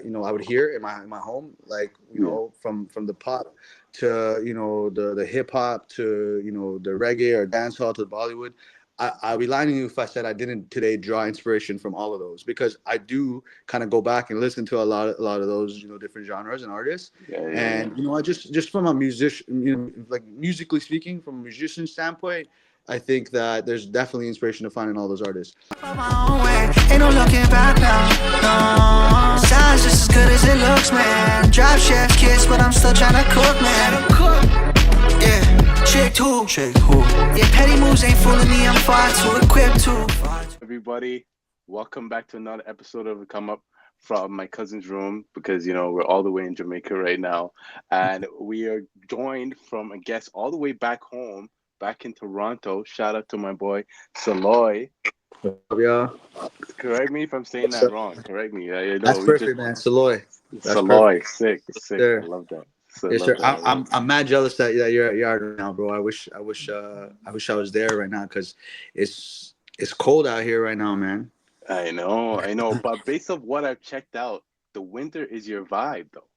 I would hear in my home, like Yeah. from the pop to the hip hop to the reggae or dancehall to the Bollywood. I'd be lying to you if I said I didn't today draw inspiration from all of those, because I do kind of go back and listen to a lot of those different genres and artists. Yeah, yeah, yeah. And I just from a musician, like musically speaking, from a musician standpoint, I think that there's definitely inspiration to find in all those artists. Ain't no looking back now. No, sounds just as good as it looks, man. Drive chef kiss, but I'm still trying to cook, man. Yeah, trick who? Yeah, petty moves ain't fooling me. I'm far too equipped to. Everybody, welcome back to another episode of Come Up from my cousin's room, because we're all the way in Jamaica right now, and we are joined from a guest all the way back home, back in Toronto. Shout out to my boy Saloy. Yeah, Correct me if I'm saying what's that up? wrong. Correct me. You know, That's we just perfect, man. Saloy, that's perfect. Saloy, sick, sick. I There. love that. So Yes, love sir. that. I love I'm mad jealous that you're at yard right now, bro. I wish I was there right now, because it's cold out here right now, man. I know. But based on what I've checked out, the winter is your vibe, though.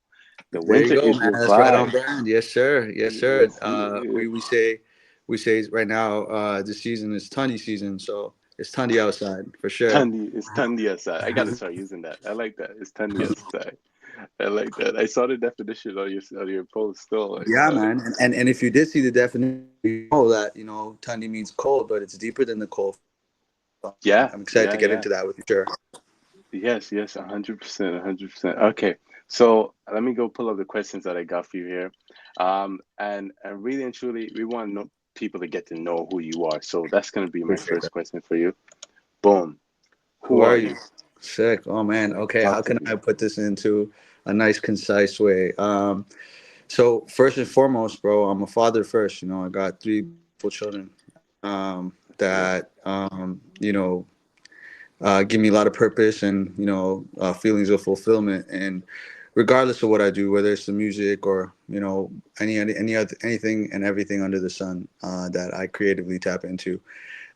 The There you winter go, is man. your That's right on vibe. brand. Yes, sir. Yes, sir. Yes, We say right now, this season is Tundy season, so it's Tundy outside for sure. Tandy. It's Tandy outside. I gotta start using that. I like that. It's Tandy outside. I like that. I saw the definition on your post. Still, I Yeah, saw it. man. And if you did see the definition, you know that Tundy means cold, but it's deeper than the cold. Yeah, I'm excited to yeah, get yeah. into that with you, sure. Yes, yes, 100%, 100%. Okay, so let me go pull up the questions that I got for you here. And really and truly, we want to know people to get to know who you are. So that's gonna be my Appreciate first that. question for you. Boom. Who Who are are you? you? Sick. Oh man. Okay. How Talk to can me. I put this into a nice, concise way? So first and foremost, bro, I'm a father first. I got three beautiful children. Yeah. That give me a lot of purpose and feelings of fulfillment. And regardless of what I do, whether it's the music or anything and everything under the sun, that I creatively tap into,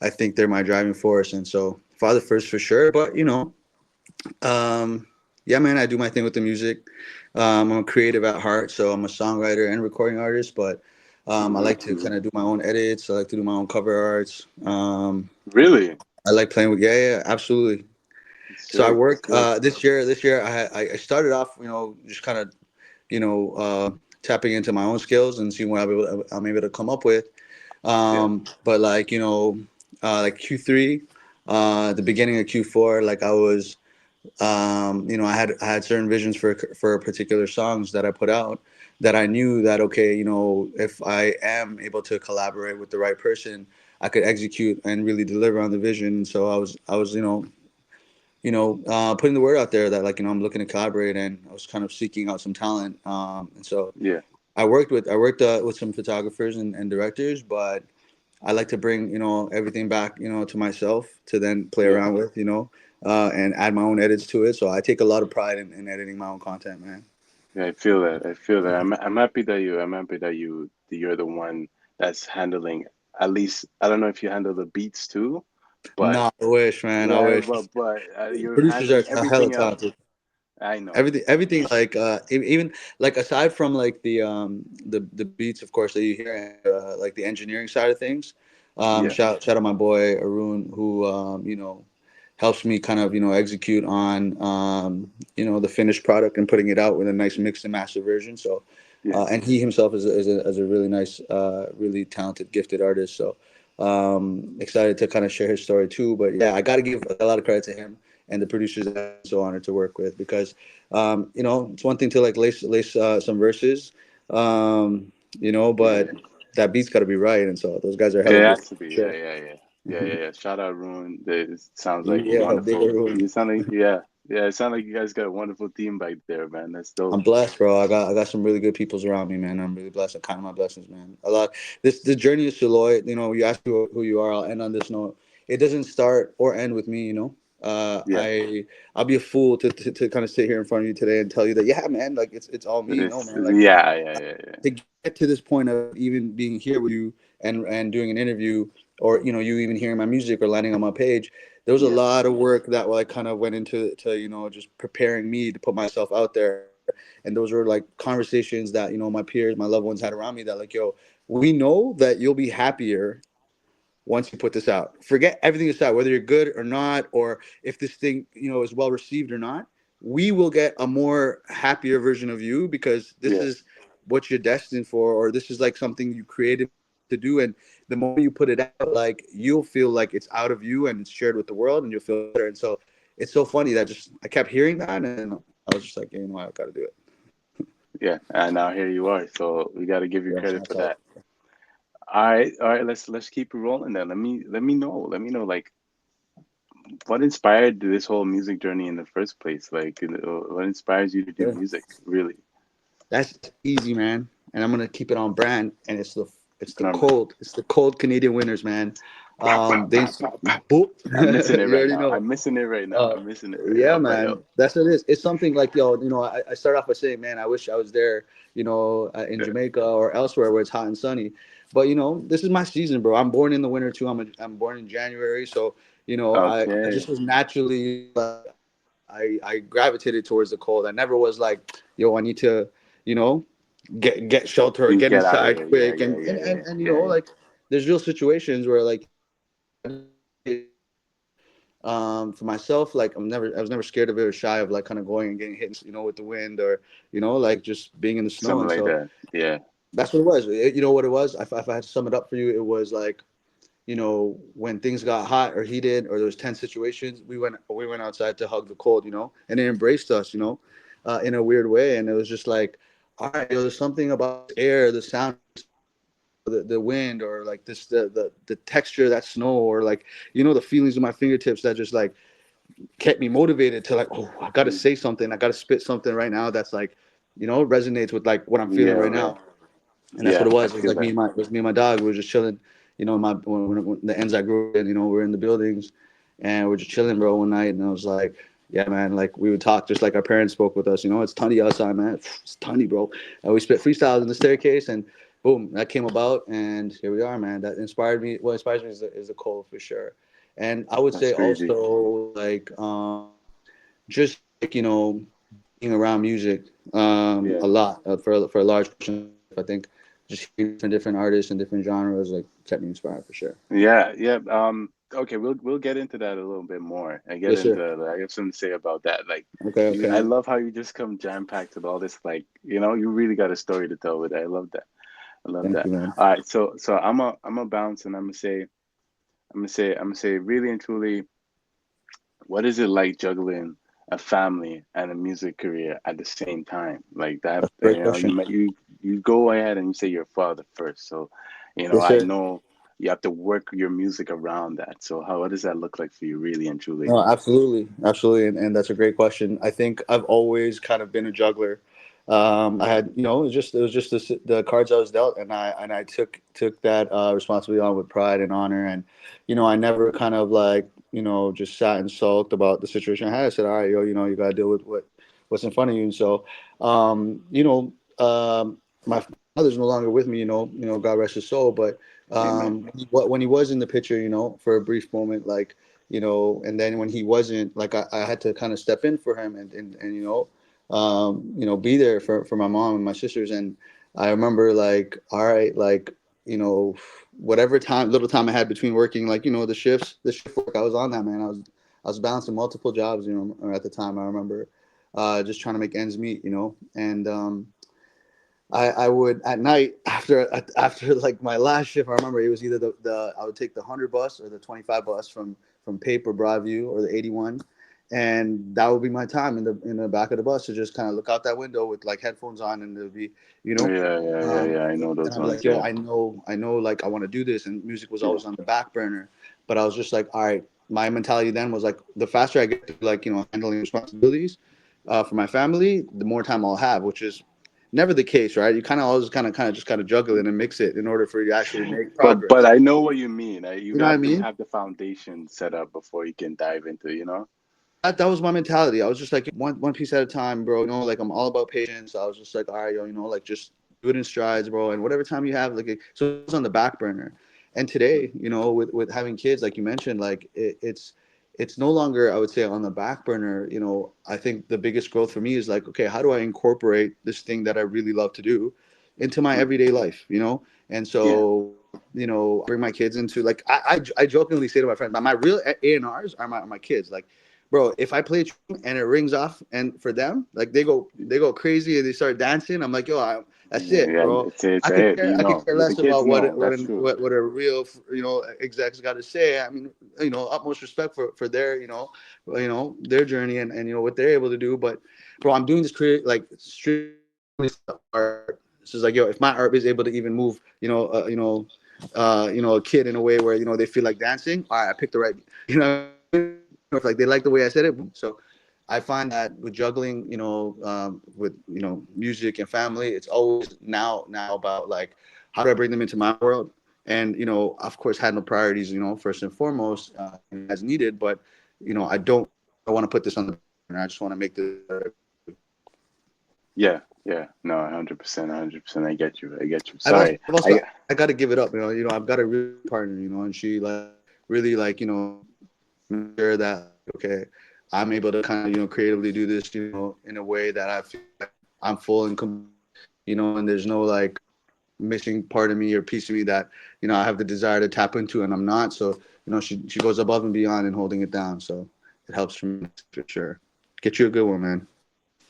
I think they're my driving force. And so father first for sure. But um, yeah, man, I do my thing with the music. I'm a creative at heart, so I'm a songwriter and recording artist. But I like to Mm-hmm. kind of do my own edits. I like to do my own cover arts. Really? I like playing with, yeah, absolutely. So I Sick, work sick. this year I started off, just kind of tapping into my own skills and seeing what I'm able to come up with. Yeah, But like Q3, the beginning of Q4, like I was, I had certain visions for particular songs that I put out, that I knew that, okay, if I am able to collaborate with the right person, I could execute and really deliver on the vision. And so I was putting the word out there that, like, I'm looking to collaborate, and I was kind of seeking out some talent. And so yeah, I worked with some photographers and directors, but I like to bring everything back to myself to then play yeah. around with, and add my own edits to it. So I take a lot of pride in editing my own content, man. Yeah, I feel that. I feel that. I'm happy that you're the one that's handling, at least, I don't know if you handle the beats too, but No, I wish, man. I yeah, wish. but you're Producers handling are hella everything else. talented. I know. Everything like even like aside from like the beats, of course, that you hear, and like the engineering side of things. Yeah, Shout out my boy Arun, who helps me kind of execute on the finished product and putting it out with a nice mixed and master version. So yeah. and he himself is a really nice, really talented, gifted artist. So excited to kind of share his story too. But yeah, I got to give a lot of credit to him and the producers that I'm so honored to work with, because it's one thing to like lace some verses, Yeah. but that beat's got to be right, and so those guys are hella It gifted. has to be. Yeah, Sure. yeah, yeah. Yeah, yeah, yeah. Shout out Rune. It sounds like Yeah, big wonderful. Arun. You sound like, yeah. Yeah, it sounds like you guys got a wonderful team back there, man. That's dope. I'm blessed, bro. I got some really good peoples around me, man. I'm really blessed. I count my blessings, man. A lot. The journey is Saloy. You ask me who you are. I'll end on this note. It doesn't start or end with me. Yeah. I'll be a fool to kind of sit here in front of you today and tell you that, yeah, man, like it's all me. No, man. Like, Yeah, yeah, yeah, yeah. to get to this point of even being here with you and doing an interview, or you even hearing my music or landing on my page, there was a Yeah. lot of work that like kind of went into just preparing me to put myself out there. And those were like conversations that my peers, my loved ones had around me, that like, yo, we know that you'll be happier once you put this out. Forget everything aside, whether you're good or not, or if this thing, is well received or not. We will get a more happier version of you, because this Yeah. is what you're destined for, or this is like something you created to do. And the moment you put it out, like, you'll feel like it's out of you and it's shared with the world, and you'll feel better. And so it's so funny that just I kept hearing that, and I was just like, I got to do it. Yeah. And now here you are. So we got to give you Yeah, credit for that's all. that. All right. All right. Let's keep it rolling then. Let me know like what inspired this whole music journey in the first place? Like, what inspires you to do Yeah. music? Really? That's easy, man. And I'm gonna keep it on brand. And Um, it's the cold Canadian winners, man. Bah, bah, They bah, bah, bah. boop. I'm missing it You right already now. know. I'm missing it right now. Uh, I'm missing it right yeah, now. But yo, man. That's what it is. It's something like, yo, I start off by saying, man, I wish I was there, in yeah. Jamaica or elsewhere where it's hot and sunny. But this is my season, bro. I'm born in the winter too. I'm born in January, so I Okay. just was naturally like I gravitated towards the cold. I never was like, yo, I need to, you know, get shelter or You get get out of inside here. Yeah, quick. yeah, And yeah, and yeah, and, and yeah, yeah. like there's real situations where like for myself, like I was never scared of it or shy of like kind of going and getting hit, with the wind, or like just being in the snow. Something And like so that. Yeah. that's what it was. You know what it was? If I had to sum it up for you, it was like, when things got hot or heated or there was tense situations, we went outside to hug the cold, and it embraced us, in a weird way. And it was just like, all right, there's something about this air, the sound, the wind, or like this the texture of that snow, or like, the feelings of my fingertips that just like kept me motivated to like, oh, I gotta Mm. say something, I gotta spit something right now that's like, resonates with like what I'm feeling Yeah, right bro. now. And that's what Yeah, it I was. It was feel like that. me and my dog. We were just chilling. My when the ends I grew up in. We're in the buildings, and we're just chilling, bro. One night, and I was like, yeah, man. Like we would talk just like our parents spoke with us. It's Tundy outside, man. It's Tundy, bro. And we spit freestyles in the staircase, and boom, that came about, and here we are, man. That inspired me. What inspires me is the cold for sure. And I would That's say crazy. also like just like being around music Yeah. a lot for a large portion of my life. I think just hearing different artists and different genres like kept me inspired for sure. Yeah, yeah. Okay, we'll get into that a little bit more. I get Yes, sir. into I have something to say about that. Like Okay, I okay. love how you just come jam packed with all this, like, you really got a story to tell with it. I love that. I love Thank that. you, man. All right, so I'm a bounce and I'm gonna say really and truly, what is it like juggling a family and a music career at the same time? Like that, That's a great question. you go ahead and you say your father first. So, Yes, I sir. know you have to work your music around that. So how what does that look like for you, really and truly? No, absolutely, absolutely, and that's a great question. I think I've always kind of been a juggler. I had, it was just the cards I was dealt, and I took that responsibility on with pride and honor. And I never kind of like just sat and sulked about the situation I had. I said, all right, yo, you got to deal with what's in front of you. And so, my father's no longer with me. God rest his soul. But Amen. when he was in the picture, for a brief moment, like and then when he wasn't, like I had to kind of step in for him, and be there for my mom and my sisters. And I remember like, all right, like, whatever little time I had between working, like, the shift work, I was on that, man. I was balancing multiple jobs, at the time. I remember just trying to make ends meet, and I would at night after like my last shift. I remember it was either the I would take the 100 bus or the 25 bus from Pape or Broadview or the 81, and that would be my time in the back of the bus to just kind of look out that window with like headphones on, and it would be you know Yeah, yeah, yeah, yeah. I know and those I'd be ones. like, yo, Yeah, I know, like I want to do this, and music was yeah. always on the back burner. But I was just like, all right, my mentality then was like, the faster I get to like handling responsibilities for my family, the more time I'll have, which is never the case, right? You kind of always kind of just kind of juggle it and mix it in order for you to actually make But progress. I know what you mean. You You know what I have to mean? have the foundation set up before you can dive into. That was my mentality. I was just like one piece at a time, bro. Like I'm all about patience. I was just like, all right, yo, like just do it in strides, bro. And whatever time you have, like, so it was on the back burner. And today, with having kids, like you mentioned, like it's it's no longer, I would say, on the back burner. I think the biggest growth for me is like, okay, how do I incorporate this thing that I really love to do into my Mhm. everyday life? And Yeah. so, I bring my kids into, like, I jokingly say to my friends, my real A&Rs are my kids. Like, bro, if I play and it rings off, and for them, like, they go crazy and they start dancing. I'm like, yo, that's Yeah, it, yeah, bro. it's I could it. care You I could know, care the less kids about what know. That's true. what a real exec's got to say. I mean, utmost respect for their their journey, and what they're able to do. But bro, I'm doing this create like strictly art. This is like, yo, if my art is able to even move, a kid in a way where they feel like dancing. All right, I picked the right. If like they like the way I said it. So I find that with juggling, with music and family, it's always now about like, how do I bring them into my world? And of course, had no priorities, first and foremost, as needed. But I want to put this on the back burner. I just want to make this better. Yeah, yeah. No, 100%, 100%. I get you. I get you. I've also, Sorry. I've also I I got to give it up. I've got a really good partner. And she like really like make sure that like, okay, I'm able to kind of creatively do this in a way that I feel like I'm full and complete. And there's no like missing part of me or piece of me that I have the desire to tap into and I'm not. So she goes above and beyond in holding it down. So it helps for me for sure. Get you a good one, man.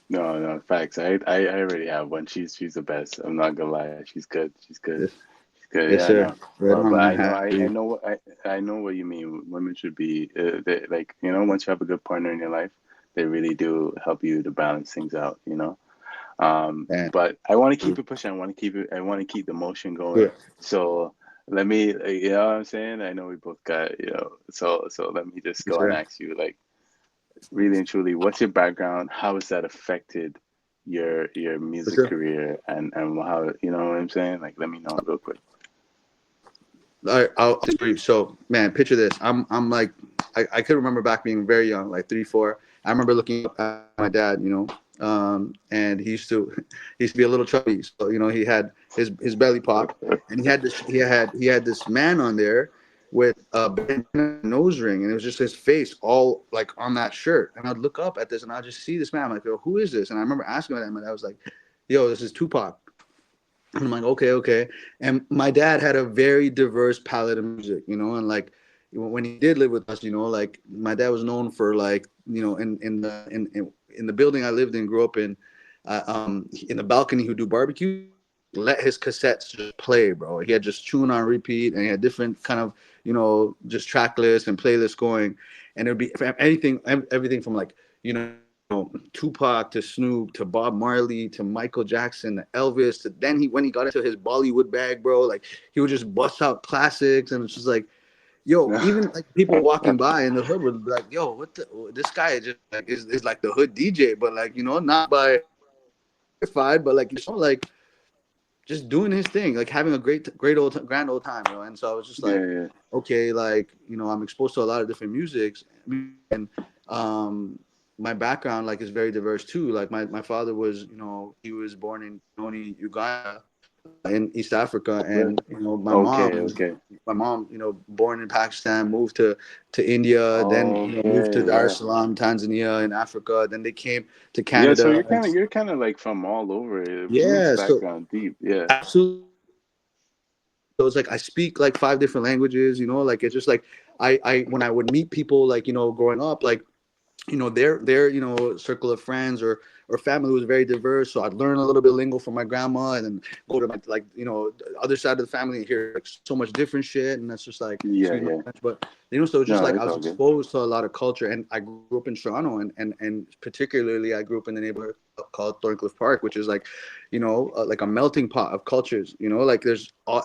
No, no, facts. I already have one. She's the best. I'm not gonna lie. She's good. She's good. Yes, She's good. yes, Yeah, sir. no. Right But on, I man. know I Happy. know what I know what you mean. Women should be like, once you have a good partner in your life, they really do help you to balance things out. And But I want to keep it pushing. I want to keep the motion going. good. So let me, you know what I'm saying? I know we both got, so let me just Yes, go and sir. ask you, like, really and truly, what's your background? How has that affected your For music sure. career, and how, you know what I'm saying? Like, let me know real quick. All right, I'll just brief. So, man, picture this. I'm like, I could remember back being very young, like 3, 4. I remember looking up at my dad, and he used to be a little chubby. So, he had his belly pop, and he had this man on there with a bandana nose ring, and it was just his face all like on that shirt. And I'd look up at this, and I'd just see this man. I'm like, yo, who is this? And I remember asking my dad, and I was like, yo, this is Tupac. And I'm like, okay, okay. And my dad had a very diverse palette of music, and like when he did live with us, like my dad was known for like, in the building I lived in, grew up in the balcony, he would do barbecues. He would just let his cassettes just play, bro. He had just tune on repeat, and he had different kind of, just track lists and playlists going, and it would be everything from like, Tupac to Snoop to Bob Marley to Michael Jackson to Elvis to then when he got into his Bollywood bag, bro, like he would just bust out classics, and it's just like, yo, even like people walking by in the hood would be like, yo, what this guy is just like is like the hood DJ, but like not by certified, but like like just doing his thing, like having a great grand old time, And so I was just Yeah, like, yeah. okay, like I'm exposed to a lot of different music, and my background like is very diverse too. Like my father was, he was born in Noni, Uganda, in East Africa, Really? and Okay, okay. my mom, born in Pakistan, moved to India, then moved to Okay, Dar es yeah. Salaam, Tanzania, in Africa. Then they came to Yeah, so Canada. you're kind of like from all over, mixed Yeah, so background, deep. Yeah. absolutely. So it's like I speak like 5 different languages. Like it's just like I when I would meet people like growing up, like their circle of friends or family was very diverse. So I'd learn a little bit of lingo from my grandma, and then go to my like the other side of the family and hear like so much different shit, and that's just like, Yeah, excuse my yeah. French, but so just No, like I it's was all good. exposed to a lot of culture, and I grew up in Toronto, and particularly I grew up in the neighborhood called Thorncliffe Park, which is like like a melting pot of cultures. Like there's all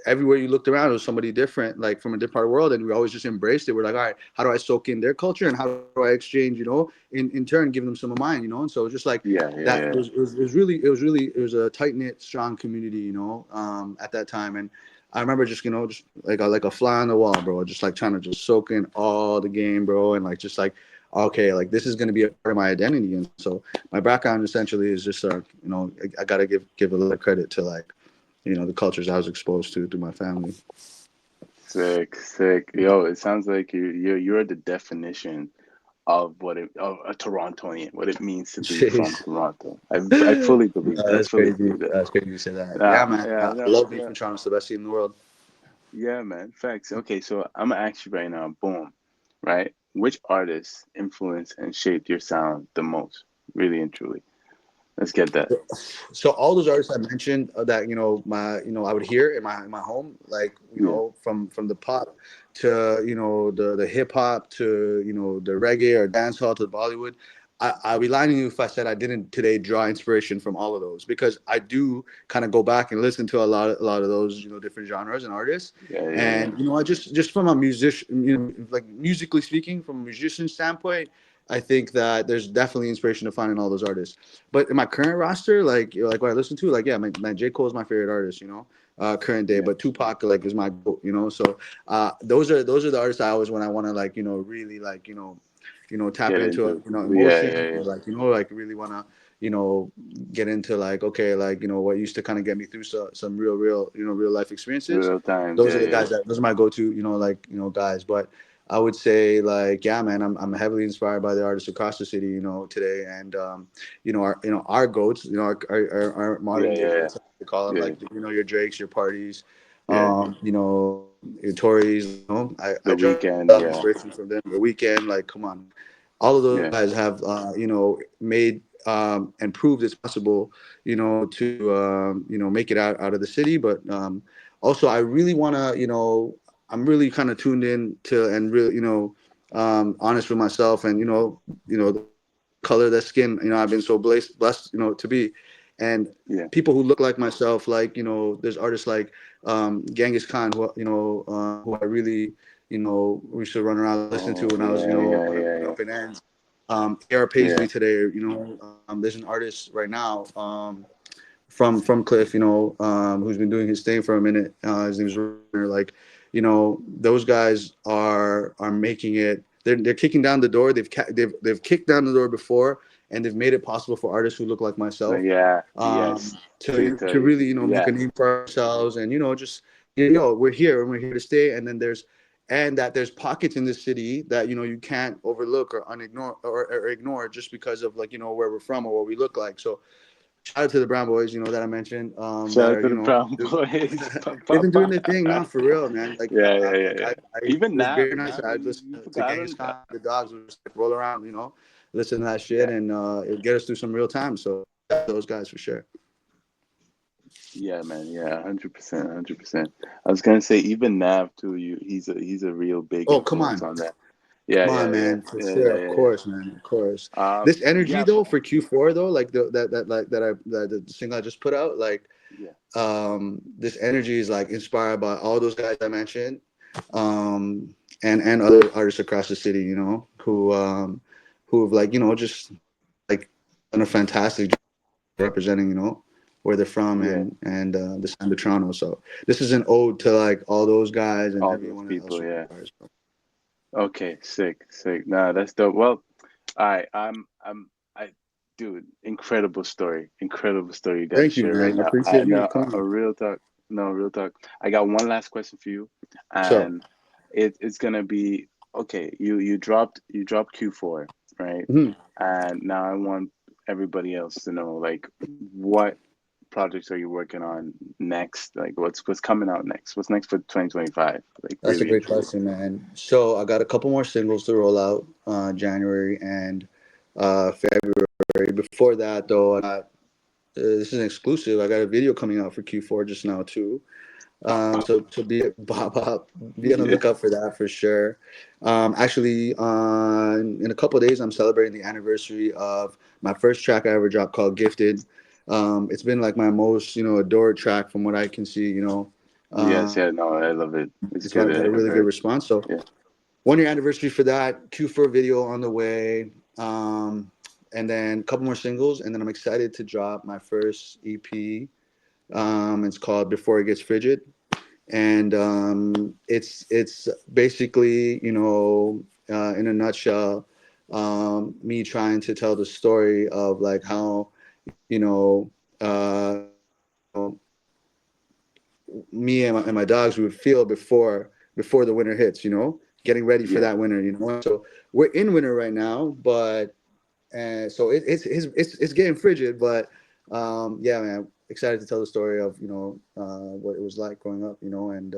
everywhere you looked around, it was somebody different, like from a different part of the world, and we always just embraced it. We're like, all right, how do I soak in their culture, and how do I exchange, in turn give them some of mine. And so just like Yeah, yeah, that, yeah. it was a tight knit, strong community, at that time. And I remember just just like a fly on the wall, bro, just like trying to just soak in all the game, bro, and like just like, okay, like this is going to be a part of my identity. And so my background essentially is just I gotta give a little credit to like the cultures I was exposed to through my family. Sick, sick. Yo, it sounds like you're the definition of of a Torontonian, what it means to be from Jeez. Toronto. I fully believe No, that. I that's fully crazy. believe that. That's crazy you say that. Yeah, Nah, man. yeah, I no, love being yeah, from Toronto. It's the best city in the world. yeah, man. Facts. Okay, so I'm gonna ask you right now, boom, right? Which artists influenced and shaped your sound the most? Really and truly. Let's get that. So all those artists I mentioned that I would hear in my home, like Yeah, from the pop to the hip hop to the reggae or dancehall to the Bollywood. I'd be lying to you if I said I didn't today draw inspiration from all of those, because I do kind of go back and listen to a lot of those different genres and artists. yeah, yeah, yeah, And I just from a musician, like musically speaking, from a musician standpoint, I think that there's definitely inspiration to find in all those artists. But in my current roster, like what I listen to, like yeah, my J. Cole is my favorite artist, current day. yeah. But Tupac like is my goat. So those are the artists I always when I want to like really like tap Get into into. Yeah, emotion, yeah, or yeah. like like really want to you know get into like okay, like what used to kind of get me through some real real life experiences. Real times. Those Yeah, are the yeah, guys that those are my go-to like guys. But I would say like yeah, man, I'm heavily inspired by the artists across the city today. And our goats, our yeah, modern day yeah, goats, to call them, yeah, like your Drakes, your Parties, yeah. your Tories. I The draw a weekend. lot of Yeah, inspiration from them. The Weekend, like come on, man. All of those yeah. guys have made and proved it's possible to make it out of the city. But also I really want to I'm really kind of tuned in to and really honest with myself, and the color of their skin I've been so blessed to be. And Yeah. people who look like myself, like there's artists like Genghis Khan, who I really we used to run around and listen to Oh, when I was yeah, yeah, growing yeah, up in ends. AR yeah, Paisley today, there's an artist right now from Cliff, who's been doing his thing for a minute. His name's Runner. Like, those guys are making it. They're kicking down the door. They've kicked down the door before, and they've made it possible for artists who look like yeah. myself Yeah. Yes. Let me tell to you. really make Yeah. a name for ourselves. And just we're here and we're here to stay. And then there's pockets in this city that you can't overlook or unignore or ignore just because of like where we're from or what we look like. So shout out to the Brown Boys, that I mentioned, Shout that out are to the Brown Boys. they've been doing their thing now for real, man. Like, Yeah, yeah, yeah, yeah. it Even was Nav, very nice. Nav, I you listened to forgot Genghis him. Khan, the dogs would just like roll around, listen to that shit, Yeah, and it would get us through some real times. So those guys for sure. yeah, man. Yeah, 100%, 100%. I was gonna say even Nav too. He's a real big Oh, come influence on. on that. Yeah, Come on, yeah, yeah, man, for yeah, sure, yeah, of yeah, yeah. course, man, of course. This energy Yeah, though for Q4 though, like the single I just put out, like yeah, this energy is like inspired by all those guys I mentioned, and other artists across the city, who have like just like done a fantastic job representing where they're from yeah. and the sound of Toronto. So this is an ode to like all those guys and All those everyone else people. who Yeah. inspires. Okay, sick, sick. Nah, that's dope. Well, I, dude, incredible story you got to Thank you, share right man. I now. I appreciate you. know Come a on. real talk. No, real talk. I got one last question for you, So. and it's gonna be okay. You dropped Q4, right? Mhm. And now I want everybody else to know like what projects are you working on next? Like what's coming out next? What's next for 2025? Like That's a really and great truly. question, man. So I got a couple more singles to roll out January and February. Before that, though, I got this is an exclusive. I got a video coming out for Q4 just now too. So be on the Yeah. lookout for that for sure. Actually, in a couple of days, I'm celebrating the anniversary of my first track I ever dropped called "Gifted." It's been like my most adored track from what I can see. Yes, Um, yeah, no, I love it. It's it's good. got a I've really good heard. response. So Yeah. 1 year anniversary for that. Q4 video on the way. And then a couple more singles, and then I'm excited to drop my first EP. It's called "Before It Gets Frigid," and it's basically in a nutshell, me trying to tell the story of like how uh, me and my dogs would feel before before the winter hits. Getting ready for Yeah. that winter. So we're in winter right now, but so it's getting frigid. But yeah, man, excited to tell the story of what it was like growing up. And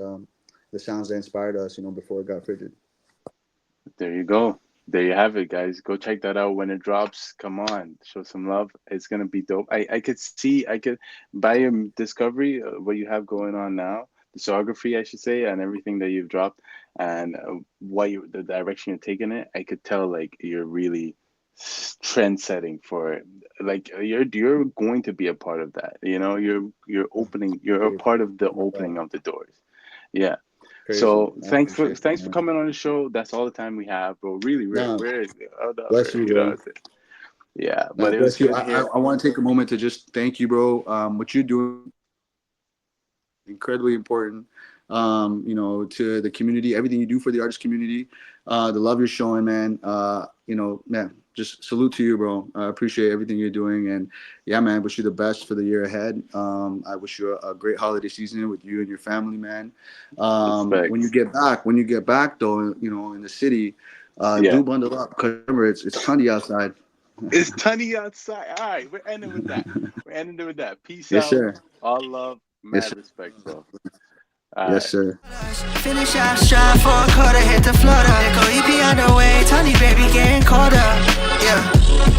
the sounds that inspired us. Before it got frigid. There you go. There you have it, guys. Go check that out when it drops. Come on, show some love. It's gonna be dope. I could see, I could by your discovery, what you have going on now, discography, I should say, and everything that you've dropped, and the direction you're taking it. I could tell like you're really trend setting for it. Like you're going to be a part of that. You're opening. You're a Crazy. part of the Oh my God. opening of the doors. Yeah. Crazy. So I appreciate that, thanks for man. coming on the show. That's all the time we have, bro. Really, No, we're out of bless it. you, You know what bro. I'm saying? Yeah, No, but it was bless you. good I here. want to take a moment to just thank you, bro. What you're doing incredibly important. To the community, everything you do for the artist community, the love you're showing, man. Man, just salute to you, bro. I appreciate everything you're doing, and yeah, man, wish you the best for the year ahead. I wish you a great holiday season with you and your family, man. When you Respects. get back, though, in the city, Yeah. do bundle up because remember it's Tundy outside. It's Tunny outside. All right, we're ending with that. We're ending with that. Peace Yes, out. sir. All love. Yes, Mad sir. respect, bro. All Yes, right. sir. Finish our shot for a quarter, hit the flutter. Go EP on the way, Tony baby getting colder. Yeah.